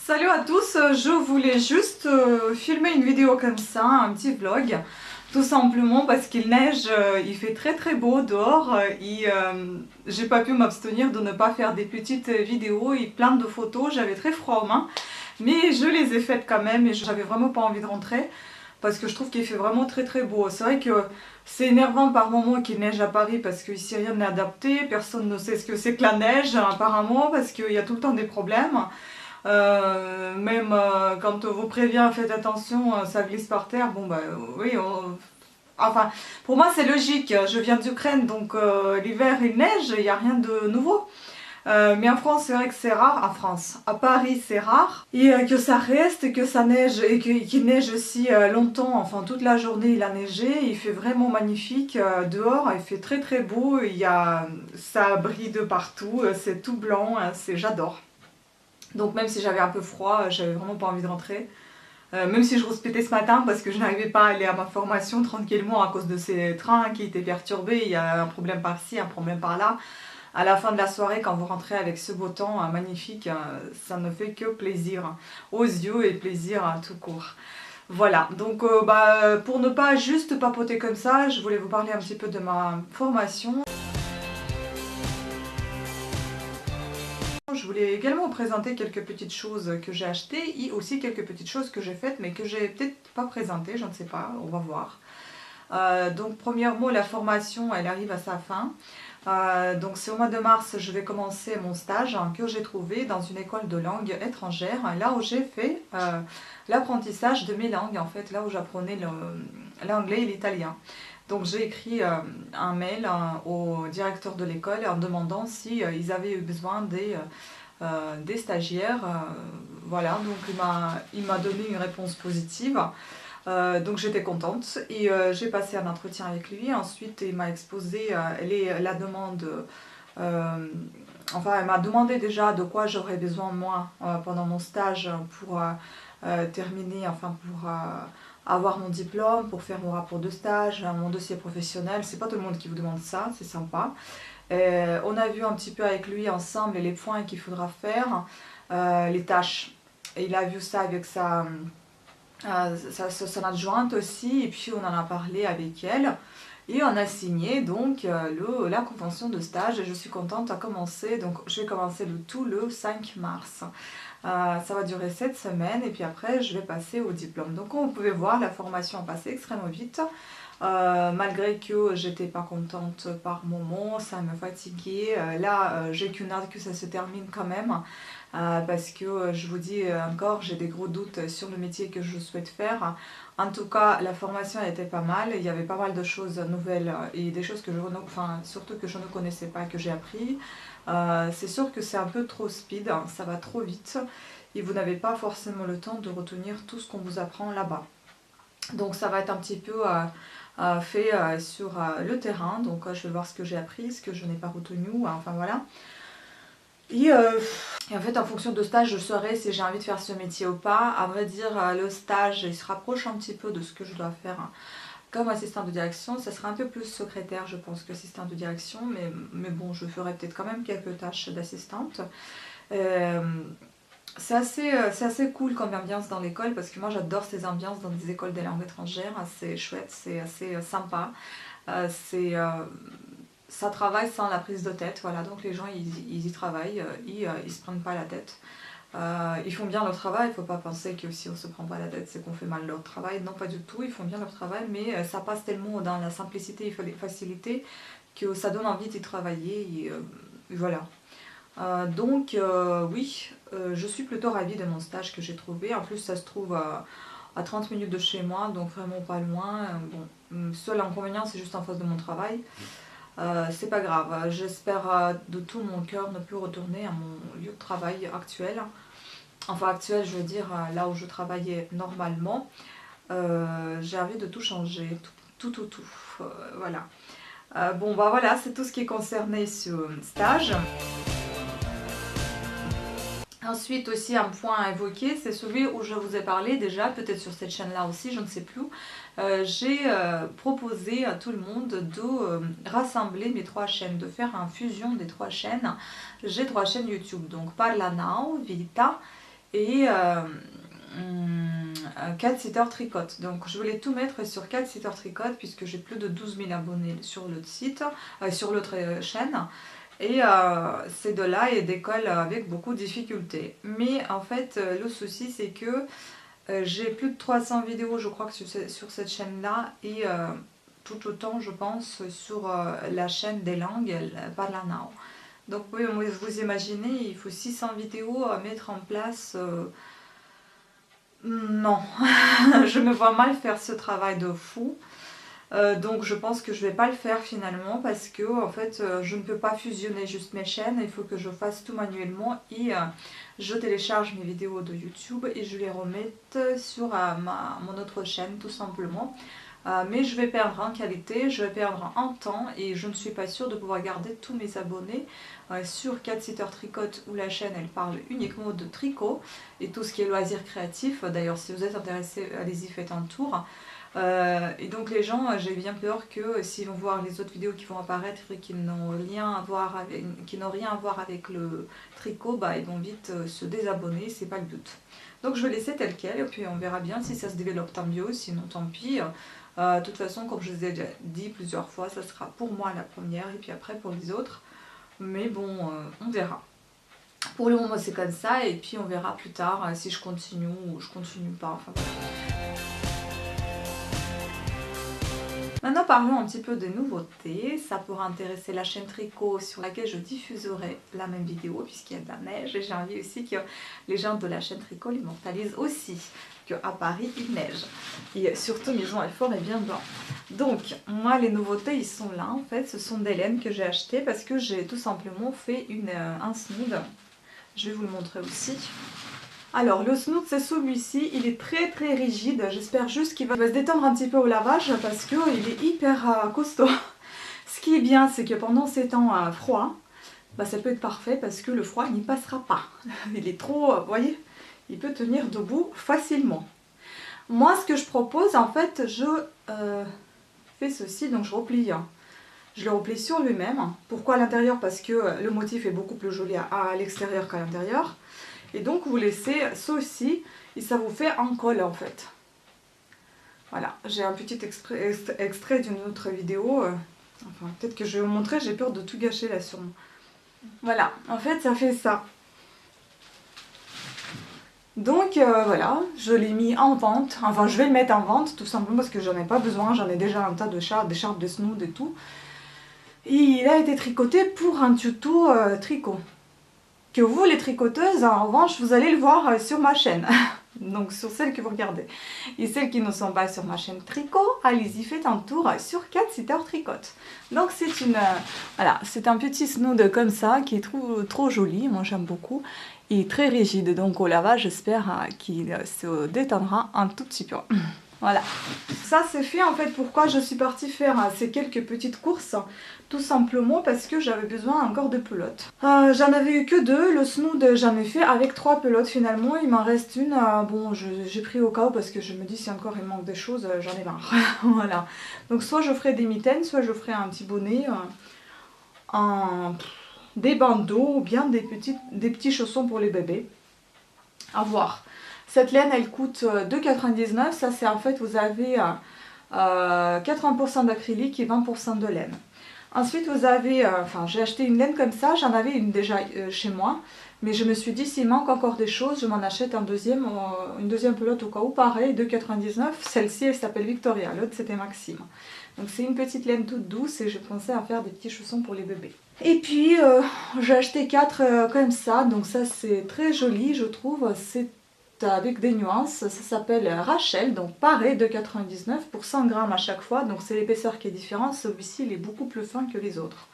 Salut à tous, je voulais juste filmer une vidéo comme ça, un petit vlog, tout simplement parce qu'il neige, il fait très beau dehors et j'ai pas pu m'abstenir de ne pas faire des petites vidéos et plein de photos, j'avais très froid aux mains, mais je les ai faites quand même et j'avais vraiment pas envie de rentrer parce que je trouve qu'il fait vraiment très beau. C'est vrai que c'est énervant par moments qu'il neige à Paris parce qu'ici rien n'est adapté, personne ne sait ce que c'est que la neige apparemment parce qu'il y a tout le temps des problèmes. Même quand on vous prévient, faites attention, ça glisse par terre. Bon, bah oui, enfin, pour moi c'est logique. Je viens d'Ukraine, donc l'hiver il neige, il n'y a rien de nouveau. Mais en France, c'est vrai que c'est rare. En France, à Paris, c'est rare. Et que ça reste, que ça neige et qu'il neige aussi longtemps. Enfin, toute la journée, il a neigé. Il fait vraiment magnifique dehors. Il fait très beau. Ça brille de partout. C'est tout blanc. J'adore. Donc même si j'avais un peu froid, j'avais vraiment pas envie de rentrer. Même si je rouspétais ce matin parce que je n'arrivais pas à aller à ma formation tranquillement à cause de ces trains qui étaient perturbés. Il y a un problème par-ci, un problème par-là. À la fin de la soirée, quand vous rentrez avec ce beau temps magnifique, ça ne fait que plaisir aux yeux et plaisir tout court. Voilà, donc pour ne pas juste papoter comme ça, je voulais vous parler un petit peu de ma formation. Je voulais également vous présenter quelques petites choses que j'ai achetées et aussi quelques petites choses que j'ai faites mais que j'ai peut-être pas présentées, je ne sais pas, on va voir. Donc premièrement, la formation elle arrive à sa fin. Donc c'est au mois de mars, je vais commencer mon stage que j'ai trouvé dans une école de langue étrangère, là où j'ai fait l'apprentissage de mes langues, en fait, là où j'apprenais l'anglais et l'italien. Donc j'ai écrit un mail au directeur de l'école en demandant si ils avaient eu besoin des stagiaires. Voilà, donc il m'a donné une réponse positive. Donc j'étais contente et j'ai passé un entretien avec lui. Ensuite il m'a exposé la demande, enfin elle m'a demandé déjà de quoi j'aurais besoin moi pendant mon stage pour terminer, enfin pour avoir mon diplôme, pour faire mon rapport de stage, mon dossier professionnel. C'est pas tout le monde qui vous demande ça, c'est sympa. On a vu un petit peu avec lui ensemble les points qu'il faudra faire, les tâches. Et il a vu ça avec son adjointe aussi, et puis on en a parlé avec elle. Et on a signé donc la convention de stage et je suis contente à commencer. Donc je vais commencer le 5 mars. Ça va durer 7 semaines et puis après je vais passer au diplôme. Donc comme vous pouvez voir, la formation a passé extrêmement vite. Malgré que j'étais pas contente par moments, ça me fatiguait. Là j'ai qu'une hâte que ça se termine quand même. Parce que je vous dis encore, j'ai des gros doutes sur le métier que je souhaite faire. En tout cas, la formation a été pas mal, il y avait pas mal de choses nouvelles et des choses que surtout que je ne connaissais pas, que j'ai appris. C'est sûr que c'est un peu trop speed, hein, ça va trop vite et vous n'avez pas forcément le temps de retenir tout ce qu'on vous apprend là-bas. Donc ça va être un petit peu fait sur le terrain, donc je vais voir ce que j'ai appris, ce que je n'ai pas retenu, enfin voilà. Et en fait, en fonction de stage, je saurai si j'ai envie de faire ce métier ou pas. À vrai dire, le stage, il se rapproche un petit peu de ce que je dois faire comme assistante de direction. Ça sera un peu plus secrétaire, je pense, qu'assistante de direction. Mais bon, je ferai peut-être quand même quelques tâches d'assistante. C'est assez cool comme ambiance dans l'école parce que moi, j'adore ces ambiances dans des écoles des langues étrangères. C'est chouette, c'est assez sympa. Ça travaille sans la prise de tête, voilà, donc les gens ils y travaillent, ils se prennent pas la tête. Ils font bien leur travail, il ne faut pas penser que si on se prend pas la tête c'est qu'on fait mal leur travail, non pas du tout, ils font bien leur travail, mais ça passe tellement dans la simplicité et la facilité que ça donne envie d'y travailler, et voilà. Donc oui, je suis plutôt ravie de mon stage que j'ai trouvé, en plus ça se trouve à 30 minutes de chez moi, donc vraiment pas loin. Bon, seul inconvénient c'est juste en face de mon travail. C'est pas grave, j'espère de tout mon cœur ne plus retourner à mon lieu de travail actuel. Enfin actuel, je veux dire là où je travaillais normalement. J'ai envie de tout changer, tout. Voilà. Bon bah voilà, c'est tout ce qui est concerné sur stage. Ensuite aussi un point à évoquer, c'est celui où je vous ai parlé déjà, peut-être sur cette chaîne-là aussi, je ne sais plus. J'ai proposé à tout le monde de rassembler mes 3 chaînes, de faire une fusion des 3 chaînes. J'ai 3 chaînes YouTube, donc Parla Now, Vita et Cat Sitter Tricote. Donc je voulais tout mettre sur Cat Sitter Tricote puisque j'ai plus de 12 000 abonnés sur l'autre site, sur l'autre chaîne. Et ces deux-là, ils décollent avec beaucoup de difficultés. Mais en fait, le souci c'est que j'ai plus de 300 vidéos je crois que sur cette chaîne-là et tout autant je pense sur la chaîne des langues, Parlanao. Donc oui, vous imaginez, il faut 600 vidéos à mettre en place. Non, je me vois mal faire ce travail de fou. Donc je pense que je vais pas le faire finalement parce que en fait je ne peux pas fusionner juste mes chaînes, il faut que je fasse tout manuellement et je télécharge mes vidéos de YouTube et je les remette sur mon autre chaîne tout simplement. Mais je vais perdre en qualité, je vais perdre en temps et je ne suis pas sûre de pouvoir garder tous mes abonnés sur Cat Sitter Tricote où la chaîne elle parle uniquement de tricot et tout ce qui est loisirs créatifs. D'ailleurs si vous êtes intéressé, allez-y, faites un tour. Et donc les gens, j'ai bien peur que s'ils vont voir les autres vidéos qui vont apparaître et qui n'ont rien à voir avec le tricot, bah, ils vont vite se désabonner, c'est pas le but. Donc je vais laisser tel quel et puis on verra bien si ça se développe tant mieux, sinon tant pis. De toute façon, comme je vous ai déjà dit plusieurs fois, ça sera pour moi la première et puis après pour les autres. Mais bon, on verra. Pour le moment c'est comme ça et puis on verra plus tard si je continue ou je continue pas. Enfin, voilà. Maintenant parlons un petit peu des nouveautés, ça pourra intéresser la chaîne Tricot sur laquelle je diffuserai la même vidéo puisqu'il y a de la neige et j'ai envie aussi que les gens de la chaîne Tricot l'immortalisent aussi, qu'à Paris il neige et surtout Maison Alfort est bien blanc. Donc moi les nouveautés ils sont là en fait, ce sont des laines que j'ai achetées parce que j'ai tout simplement fait un snood, je vais vous le montrer aussi. Alors le snood c'est celui-ci, il est très rigide, j'espère juste qu'il va se détendre un petit peu au lavage parce qu'il est hyper costaud. Ce qui est bien c'est que pendant ces temps froids, bah, ça peut être parfait parce que le froid n'y passera pas. Il est trop, vous voyez, il peut tenir debout facilement. Moi ce que je propose en fait, je fais ceci, donc je replie. Je le replie sur lui-même. Pourquoi à l'intérieur? Parce que le motif est beaucoup plus joli à l'extérieur qu'à l'intérieur. Et donc vous laissez ceci et ça vous fait un col en fait. Voilà, j'ai un petit extrait d'une autre vidéo. Enfin, peut-être que je vais vous montrer, j'ai peur de tout gâcher là sur moi. Voilà, en fait ça fait ça. Donc voilà, je l'ai mis en vente. Enfin, je vais le mettre en vente tout simplement parce que j'en ai pas besoin. J'en ai déjà un tas d'écharpes, de snood et tout. Et il a été tricoté pour un tuto tricot. Que vous les tricoteuses, en revanche, vous allez le voir sur ma chaîne. Donc sur celle que vous regardez. Et celles qui ne sont pas sur ma chaîne tricot, allez-y, faites un tour sur Cat Sitter Tricote. Donc c'est voilà, c'est un petit snood comme ça qui est trop joli, moi j'aime beaucoup. Et très rigide, donc au lavage j'espère qu'il se détendra un tout petit peu. Voilà, ça c'est fait en fait. Pourquoi je suis partie faire ces quelques petites courses? Tout simplement parce que j'avais besoin encore de pelotes. J'en avais eu que 2, le snood j'en ai fait avec 3 pelotes finalement, il m'en reste une. Bon, j'ai pris au cas où parce que je me dis si encore il manque des choses, j'en ai marre. Voilà, donc soit je ferai des mitaines, soit je ferai un petit bonnet, des bandeaux ou bien des petits chaussons pour les bébés. À voir. Cette laine elle coûte 2,99 €, ça c'est en fait vous avez 80% d'acrylique et 20% de laine. Ensuite vous avez, enfin j'ai acheté une laine comme ça, j'en avais une déjà chez moi, mais je me suis dit s'il manque encore des choses, je m'en achète une deuxième pelote au cas où, pareil, 2,99 €, celle-ci elle s'appelle Victoria, l'autre c'était Maxime. Donc c'est une petite laine toute douce et je pensais à faire des petits chaussons pour les bébés. Et puis j'ai acheté 4 comme ça, donc ça c'est très joli je trouve, c'est avec des nuances, ça s'appelle Rachel, donc pareil 2,99 € pour 100 grammes à chaque fois, donc c'est l'épaisseur qui est différente, celui-ci il est beaucoup plus fin que les autres.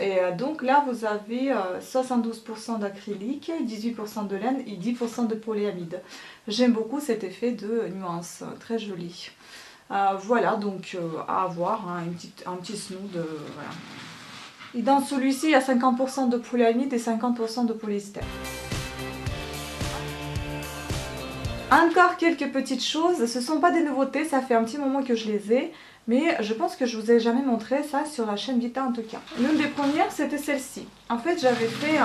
Et donc là vous avez 72% d'acrylique, 18% de laine et 10% de polyamide. J'aime beaucoup cet effet de nuance, très joli. Voilà, donc à avoir, hein, un petit snood, voilà. Et dans celui-ci il y a 50% de polyamide et 50% de polyester. Encore quelques petites choses, ce ne sont pas des nouveautés, ça fait un petit moment que je les ai, mais je pense que je vous ai jamais montré ça sur la chaîne Vita en tout cas. L'une des premières c'était celle-ci. En fait j'avais fait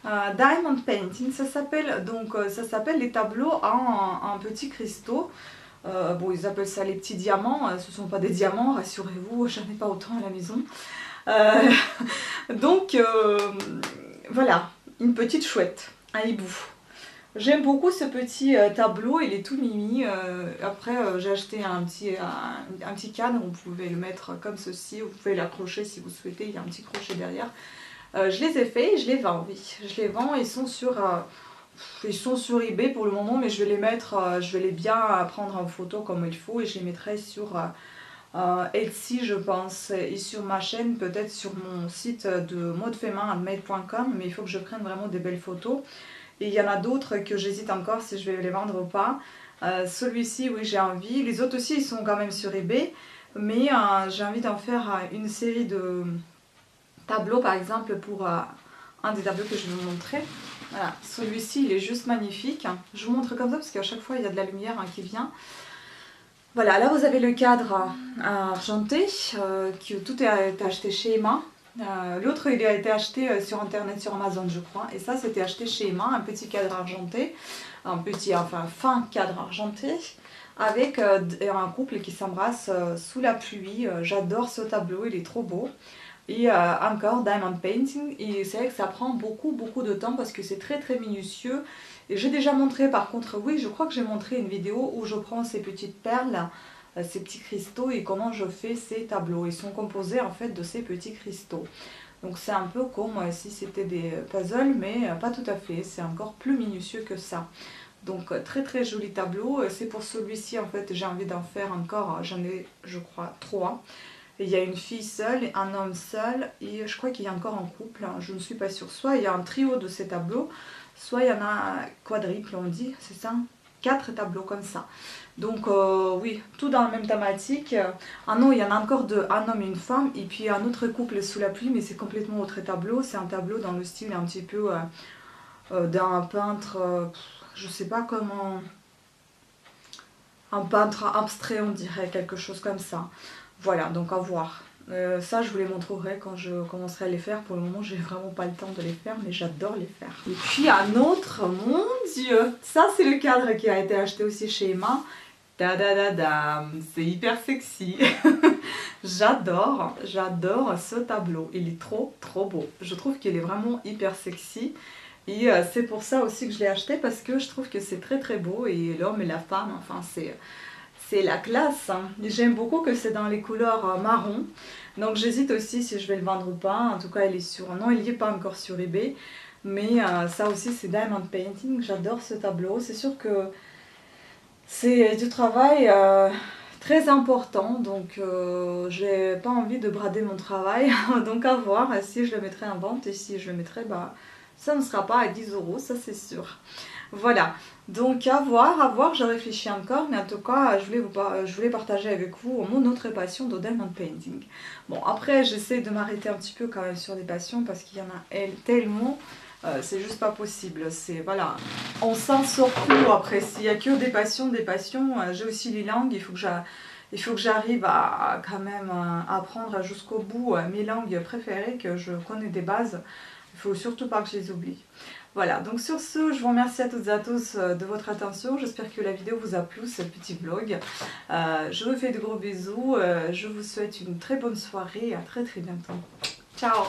Diamond Painting, ça s'appelle. Donc ça s'appelle les tableaux en petits cristaux. Bon, ils appellent ça les petits diamants. Ce ne sont pas des diamants, rassurez-vous, j'en ai pas autant à la maison. Euh, donc voilà, une petite chouette, un hibou. J'aime beaucoup ce petit tableau, il est tout mimi. Après, j'ai acheté un petit cadre, vous pouvez le mettre comme ceci, vous pouvez l'accrocher si vous souhaitez, il y a un petit crochet derrière. Je les ai faits et je les vends, oui. Je les vends, ils sont sur eBay pour le moment, mais je vais les mettre, je vais les bien prendre en photo comme il faut et je les mettrai sur Etsy, je pense, et sur ma chaîne, peut-être sur mon site de modefemain@mail.com, mais il faut que je prenne vraiment des belles photos. Et il y en a d'autres que j'hésite encore si je vais les vendre ou pas. Celui-ci, oui, j'ai envie. Les autres aussi, ils sont quand même sur eBay. Mais j'ai envie d'en faire une série de tableaux, par exemple, pour un des tableaux que je vais vous montrer. Voilà, celui-ci, il est juste magnifique. Je vous montre comme ça parce qu'à chaque fois, il y a de la lumière qui vient. Voilà, là, vous avez le cadre argenté, qui tout a été acheté chez Emma. L'autre il a été acheté sur internet, sur Amazon je crois, et ça c'était acheté chez Emma, un petit cadre argenté, enfin fin cadre argenté, avec un couple qui s'embrasse sous la pluie. J'adore ce tableau, il est trop beau. Et encore Diamond Painting, et c'est vrai que ça prend beaucoup de temps parce que c'est très minutieux. Et j'ai déjà montré, par contre, oui, je crois que j'ai montré une vidéo où je prends ces petites perles, ces petits cristaux, et comment je fais ces tableaux. Ils sont composés en fait de ces petits cristaux. Donc c'est un peu comme si c'était des puzzles, mais pas tout à fait, c'est encore plus minutieux que ça. Donc très joli tableau. C'est pour celui-ci en fait j'ai envie d'en faire encore, j'en ai je crois 3. Il y a une fille seule, un homme seul, et je crois qu'il y a encore un couple, je ne suis pas sûre. Soit il y a un trio de ces tableaux, soit il y en a un quadruple, on dit, c'est ça, 4 tableaux comme ça. Donc oui, tout dans la même thématique. Ah non, il y en a encore deux, un homme et une femme, et puis un autre couple sous la pluie, mais c'est complètement autre tableau. C'est un tableau dans le style un petit peu d'un peintre, je sais pas comment, un peintre abstrait on dirait, quelque chose comme ça. Voilà, donc à voir. Ça, je vous les montrerai quand je commencerai à les faire. Pour le moment, j'ai vraiment pas le temps de les faire, mais j'adore les faire. Et puis un autre, mon Dieu, ça c'est le cadre qui a été acheté aussi chez Emma. Tadadadam, c'est hyper sexy. J'adore ce tableau. Il est trop beau. Je trouve qu'il est vraiment hyper sexy. Et c'est pour ça aussi que je l'ai acheté, parce que je trouve que c'est très beau. Et l'homme et la femme, enfin c'est la classe, hein. J'aime beaucoup que c'est dans les couleurs marron. Donc j'hésite aussi si je vais le vendre ou pas. En tout cas, il est sur... Non, il n'y est pas encore sur eBay. Mais ça aussi, c'est Diamond Painting. J'adore ce tableau. C'est sûr que c'est du travail très important. Donc j'ai pas envie de brader mon travail. Donc à voir si je le mettrai en vente. Et si je le mettrai, bah, ça ne sera pas à 10 €, ça c'est sûr. Voilà, donc à voir, je réfléchis encore, mais en tout cas, je voulais partager avec vous mon autre passion de Diamond Painting. Bon, après, j'essaie de m'arrêter un petit peu quand même sur les passions, parce qu'il y en a tellement, c'est juste pas possible. C'est, voilà, on s'en sort plus après, s'il n'y a que des passions, j'ai aussi les langues, il faut que j'arrive à quand même apprendre jusqu'au bout mes langues préférées, que je connais des bases. Il faut surtout pas que je les oublie. Voilà, donc sur ce, je vous remercie à toutes et à tous de votre attention. J'espère que la vidéo vous a plu, ce petit vlog. Je vous fais de gros bisous. Je vous souhaite une très bonne soirée et à très bientôt. Ciao!